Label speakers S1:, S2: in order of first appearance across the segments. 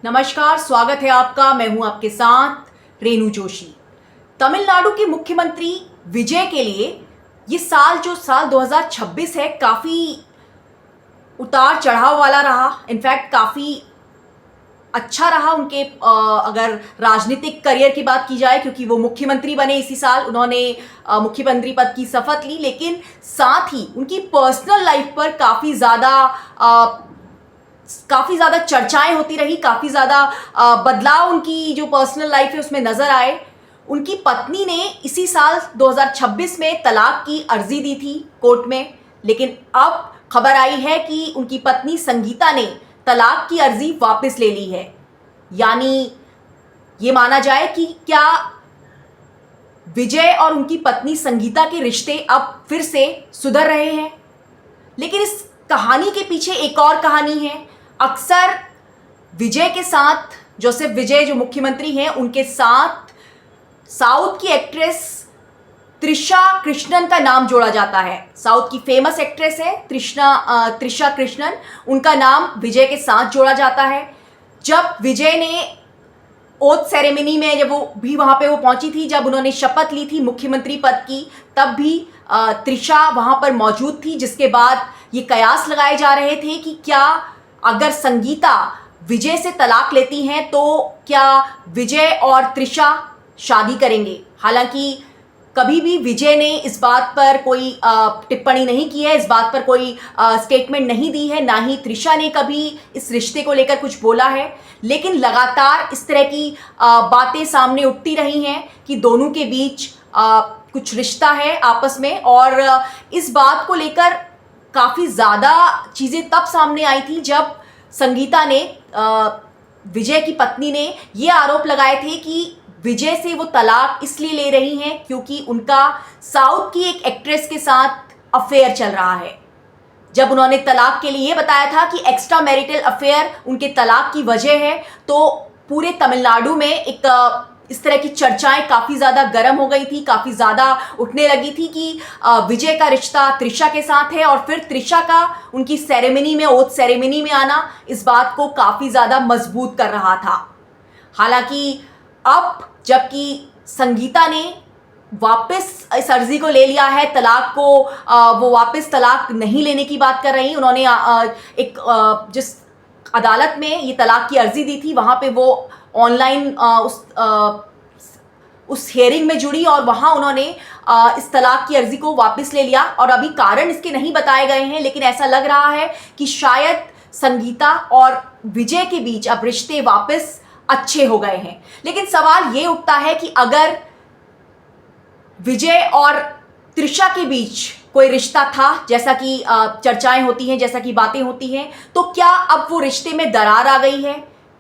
S1: नमस्कार, स्वागत है आपका। मैं हूं आपके साथ रेणु जोशी। तमिलनाडु के मुख्यमंत्री विजय के लिए ये साल 2026 है, काफ़ी उतार चढ़ाव वाला रहा। इनफैक्ट काफ़ी अच्छा रहा उनके अगर राजनीतिक करियर की बात की जाए, क्योंकि वो मुख्यमंत्री बने इसी साल। उन्होंने मुख्यमंत्री पद की शपथ ली, लेकिन साथ ही उनकी पर्सनल लाइफ पर काफ़ी ज़्यादा चर्चाएं होती रही, काफ़ी ज़्यादा बदलाव उनकी जो पर्सनल लाइफ है उसमें नज़र आए। उनकी पत्नी ने इसी साल 2026 में तलाक की अर्जी दी थी कोर्ट में, लेकिन अब खबर आई है कि उनकी पत्नी संगीता ने तलाक की अर्जी वापस ले ली है। यानी ये माना जाए कि क्या विजय और उनकी पत्नी संगीता के रिश्ते अब फिर से सुधर रहे हैं। लेकिन इस कहानी के पीछे एक और कहानी है। अक्सर विजय के साथ, जोसेफ विजय जो मुख्यमंत्री हैं, उनके साथ साउथ की एक्ट्रेस त्रिशा कृष्णन का नाम जोड़ा जाता है। साउथ की फेमस एक्ट्रेस है त्रिशा कृष्णन, उनका नाम विजय के साथ जोड़ा जाता है। जब विजय ने ओथ सेरेमनी में जब वो भी वहाँ पे वो पहुंची थी, जब उन्होंने शपथ ली थी मुख्यमंत्री पद की, तब भी त्रिशा वहाँ पर मौजूद थी। जिसके बाद ये कयास लगाए जा रहे थे कि क्या अगर संगीता विजय से तलाक लेती हैं तो क्या विजय और त्रिशा शादी करेंगे। हालांकि कभी भी विजय ने इस बात पर कोई टिप्पणी नहीं की है, इस बात पर कोई स्टेटमेंट नहीं दी है, ना ही त्रिशा ने कभी इस रिश्ते को लेकर कुछ बोला है। लेकिन लगातार इस तरह की बातें सामने उठती रही हैं कि दोनों के बीच कुछ रिश्ता है आपस में। और इस बात को लेकर काफ़ी ज़्यादा चीज़ें तब सामने आई थी जब संगीता ने विजय की पत्नी ने ये आरोप लगाए थे कि विजय से वो तलाक इसलिए ले रही हैं क्योंकि उनका साउथ की एक एक्ट्रेस के साथ अफेयर चल रहा है। जब उन्होंने तलाक के लिए ये बताया था कि एक्स्ट्रा मैरिटल अफेयर उनके तलाक की वजह है, तो पूरे तमिलनाडु में एक इस तरह की चर्चाएं काफ़ी ज़्यादा गर्म हो गई थी, काफ़ी ज़्यादा उठने लगी थी कि विजय का रिश्ता त्रिशा के साथ है। और फिर त्रिशा का उनकी सेरेमनी में, ओथ सेरेमनी में आना इस बात को काफ़ी ज़्यादा मजबूत कर रहा था। हालांकि अब जबकि संगीता ने वापस इस अर्जी को ले लिया है, तलाक को वो वापस तलाक नहीं लेने की बात कर रही। उन्होंने जिस अदालत में ये तलाक की अर्जी दी थी, वहाँ पे वो ऑनलाइन उस हियरिंग में जुड़ी और वहाँ उन्होंने इस तलाक की अर्जी को वापस ले लिया। और अभी कारण इसके नहीं बताए गए हैं, लेकिन ऐसा लग रहा है कि शायद संगीता और विजय के बीच अब रिश्ते वापस अच्छे हो गए हैं। लेकिन सवाल ये उठता है कि अगर विजय और त्रिशा के बीच कोई रिश्ता था, जैसा कि चर्चाएं होती हैं, जैसा कि बातें होती हैं, तो क्या अब वो रिश्ते में दरार आ गई है?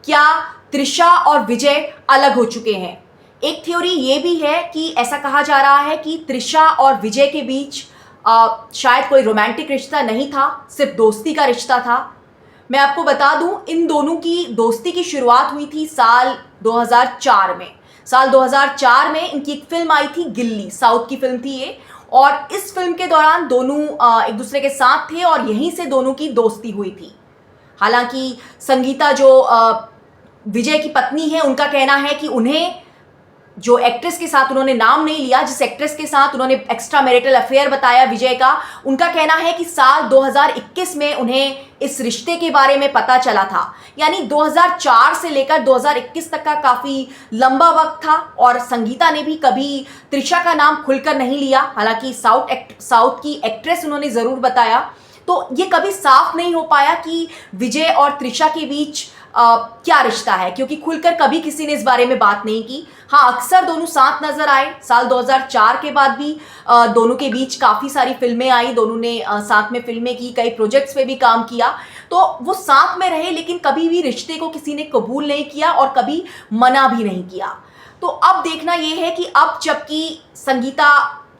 S1: क्या त्रिशा और विजय अलग हो चुके हैं? एक थ्योरी ये भी है कि ऐसा कहा जा रहा है कि त्रिशा और विजय के बीच शायद कोई रोमांटिक रिश्ता नहीं था, सिर्फ दोस्ती का रिश्ता था। मैं आपको बता दूं, इन दोनों की दोस्ती की शुरुआत हुई थी साल 2004 में। साल 2004 में इनकी एक फिल्म आई थी गिल्ली, साउथ की फिल्म थी ये। और इस फिल्म के दौरान दोनों एक दूसरे के साथ थे और यहीं से दोनों की दोस्ती हुई थी। हालांकि संगीता जो विजय की पत्नी है, उनका कहना है कि उन्हें जो एक्ट्रेस के साथ उन्होंने नाम नहीं लिया, जिस एक्ट्रेस के साथ उन्होंने एक्स्ट्रा मैरिटल अफेयर बताया विजय का, उनका कहना है कि साल 2021 में उन्हें इस रिश्ते के बारे में पता चला था। यानी 2004 से लेकर 2021 तक का काफ़ी लंबा वक्त था। और संगीता ने भी कभी त्रिशा का नाम खुलकर नहीं लिया, हालांकि साउथ की एक्ट्रेस उन्होंने ज़रूर बताया। तो ये कभी साफ नहीं हो पाया कि विजय और त्रिशा के बीच क्या रिश्ता है, क्योंकि खुलकर कभी किसी ने इस बारे में बात नहीं की। हाँ, अक्सर दोनों साथ नजर आए। साल 2004 के बाद भी दोनों के बीच काफ़ी सारी फिल्में आई, दोनों ने साथ में फिल्में की, कई प्रोजेक्ट्स पे भी काम किया। तो वो साथ में रहे, लेकिन कभी भी रिश्ते को किसी ने कबूल नहीं किया और कभी मना भी नहीं किया। तो अब देखना ये है कि अब जबकि संगीता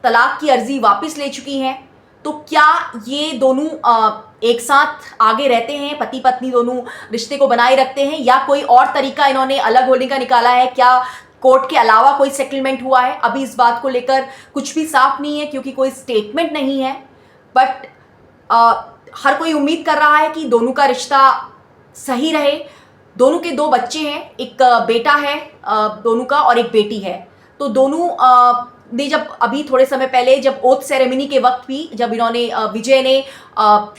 S1: तलाक की अर्जी वापस ले चुकी हैं, तो क्या ये दोनों एक साथ आगे रहते हैं, पति पत्नी दोनों रिश्ते को बनाए रखते हैं, या कोई और तरीका इन्होंने अलग होने का निकाला है? क्या कोर्ट के अलावा कोई सेटलमेंट हुआ है? अभी इस बात को लेकर कुछ भी साफ नहीं है, क्योंकि कोई स्टेटमेंट नहीं है। बट हर कोई उम्मीद कर रहा है कि दोनों का रिश्ता सही रहे, दोनों के दो बच्चे हैं, एक बेटा है दोनों का और एक बेटी है। तो दोनों ने जब अभी थोड़े समय पहले जब ओथ सेरेमनी के वक्त भी जब इन्होंने विजय ने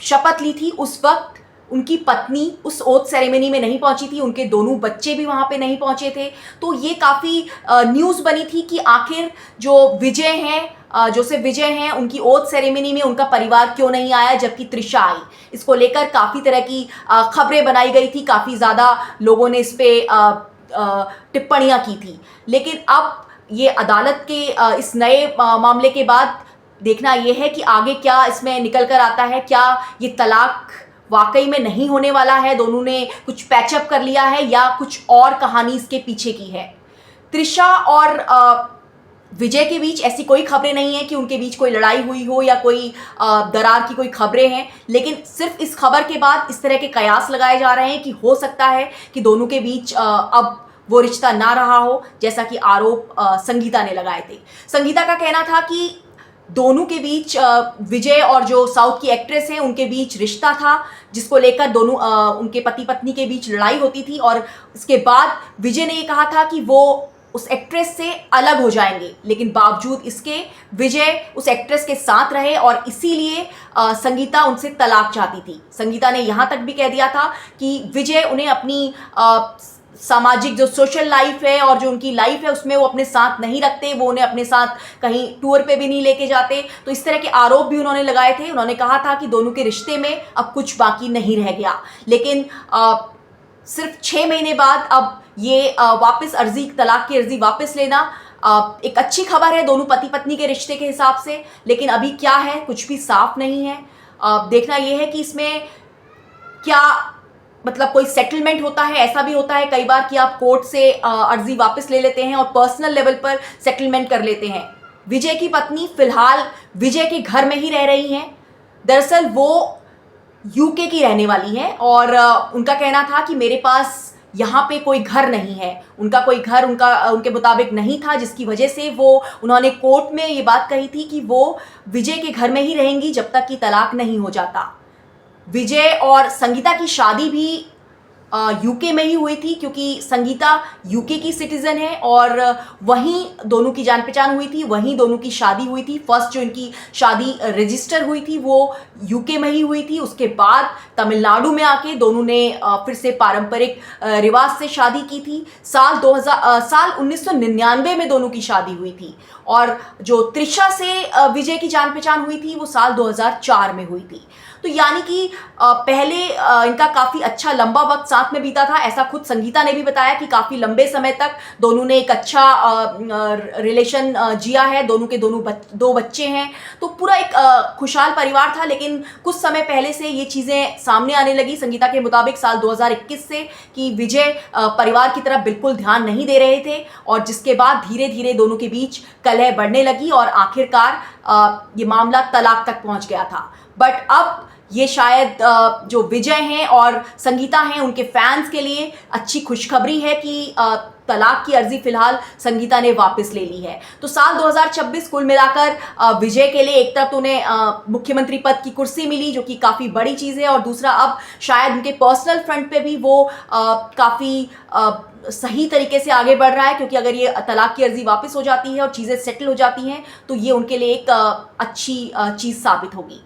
S1: शपथ ली थी, उस वक्त उनकी पत्नी उस ओथ सेरेमनी में नहीं पहुंची थी, उनके दोनों बच्चे भी वहां पे नहीं पहुंचे थे। तो ये काफ़ी न्यूज़ बनी थी कि आखिर जो विजय हैं, जोसेफ विजय हैं, उनकी ओथ सेरेमनी में उनका परिवार क्यों नहीं आया जबकि त्रिशा आई। इसको लेकर काफ़ी तरह की खबरें बनाई गई थी, काफ़ी ज़्यादा लोगों ने इस पर टिप्पणियाँ की थी। लेकिन अब ये अदालत के इस नए मामले के बाद देखना यह है कि आगे क्या इसमें निकल कर आता है। क्या ये तलाक वाकई में नहीं होने वाला है, दोनों ने कुछ पैचअप कर लिया है, या कुछ और कहानी इसके पीछे की है। त्रिशा और विजय के बीच ऐसी कोई खबरें नहीं है कि उनके बीच कोई लड़ाई हुई हो या कोई दरार की कोई खबरें हैं। लेकिन सिर्फ इस खबर के बाद इस तरह के कयास लगाए जा रहे हैं कि हो सकता है कि दोनों के बीच अब वो रिश्ता ना रहा हो, जैसा कि आरोप संगीता ने लगाए थे। संगीता का कहना था कि दोनों के बीच विजय और जो साउथ की एक्ट्रेस हैं उनके बीच रिश्ता था, जिसको लेकर दोनों उनके पति पत्नी के बीच लड़ाई होती थी। और इसके बाद विजय ने ये कहा था कि वो उस एक्ट्रेस से अलग हो जाएंगे, लेकिन बावजूद इसके विजय उस एक्ट्रेस के साथ रहे और इसीलिए संगीता उनसे तलाक चाहती थी। संगीता ने यहाँ तक भी कह दिया था कि विजय उन्हें अपनी सामाजिक जो सोशल लाइफ है और जो उनकी लाइफ है उसमें वो अपने साथ नहीं रखते, वो उन्हें अपने साथ कहीं टूर पे भी नहीं लेके जाते। तो इस तरह के आरोप भी उन्होंने लगाए थे। उन्होंने कहा था कि दोनों के रिश्ते में अब कुछ बाकी नहीं रह गया। लेकिन सिर्फ 6 महीने बाद अब ये वापस तलाक की अर्जी वापस लेना एक अच्छी खबर है दोनों पति पत्नी के रिश्ते के हिसाब से। लेकिन अभी क्या है, कुछ भी साफ नहीं है। देखना यह है कि इसमें क्या मतलब कोई सेटलमेंट होता है। ऐसा भी होता है कई बार कि आप कोर्ट से अर्जी वापस ले लेते हैं और पर्सनल लेवल पर सेटलमेंट कर लेते हैं। विजय की पत्नी फिलहाल विजय के घर में ही रह रही हैं। दरअसल वो यूके की रहने वाली हैं और उनका कहना था कि मेरे पास यहाँ पे कोई घर नहीं है। उनका कोई घर उनके मुताबिक नहीं था, जिसकी वजह से उन्होंने कोर्ट में ये बात कही थी कि वो विजय के घर में ही रहेंगी जब तक कि तलाक नहीं हो जाता। विजय और संगीता की शादी भी यूके में ही हुई थी, क्योंकि संगीता यूके की सिटीज़न है और वहीं दोनों की जान पहचान हुई थी, वहीं दोनों की शादी हुई थी। फर्स्ट जो इनकी शादी रजिस्टर हुई थी वो यूके में ही हुई थी। उसके बाद तमिलनाडु में आके दोनों ने फिर से पारंपरिक रिवाज से शादी की थी। साल 1999 में दोनों की शादी हुई थी और जो त्रिशा से विजय की जान पहचान हुई थी वो साल 2004 में हुई थी। तो यानी कि पहले इनका काफ़ी अच्छा लंबा वक्त साथ में बीता था। ऐसा खुद संगीता ने भी बताया कि काफ़ी लंबे समय तक दोनों ने एक अच्छा रिलेशन जिया है। दोनों के दो बच्चे हैं, तो पूरा एक खुशहाल परिवार था। लेकिन कुछ समय पहले से ये चीज़ें सामने आने लगी संगीता के मुताबिक साल 2021 से कि विजय परिवार की तरफ बिल्कुल ध्यान नहीं दे रहे थे और जिसके बाद धीरे धीरे दोनों के बीच कलह बढ़ने लगी और आखिरकार ये मामला तलाक तक पहुंच गया था। बट अब ये शायद जो विजय हैं और संगीता हैं उनके फैंस के लिए अच्छी खुशखबरी है कि तलाक की अर्जी फिलहाल संगीता ने वापस ले ली है। तो साल 2026 कुल मिलाकर विजय के लिए एक तरफ तो उन्हें मुख्यमंत्री पद की कुर्सी मिली, जो कि काफ़ी बड़ी चीज़ है, और दूसरा अब शायद उनके पर्सनल फ्रंट पे भी वो काफ़ी सही तरीके से आगे बढ़ रहा है, क्योंकि अगर ये तलाक की अर्जी वापस हो जाती है और चीज़ें सेटल हो जाती हैं तो ये उनके लिए एक अच्छी चीज़ साबित होगी।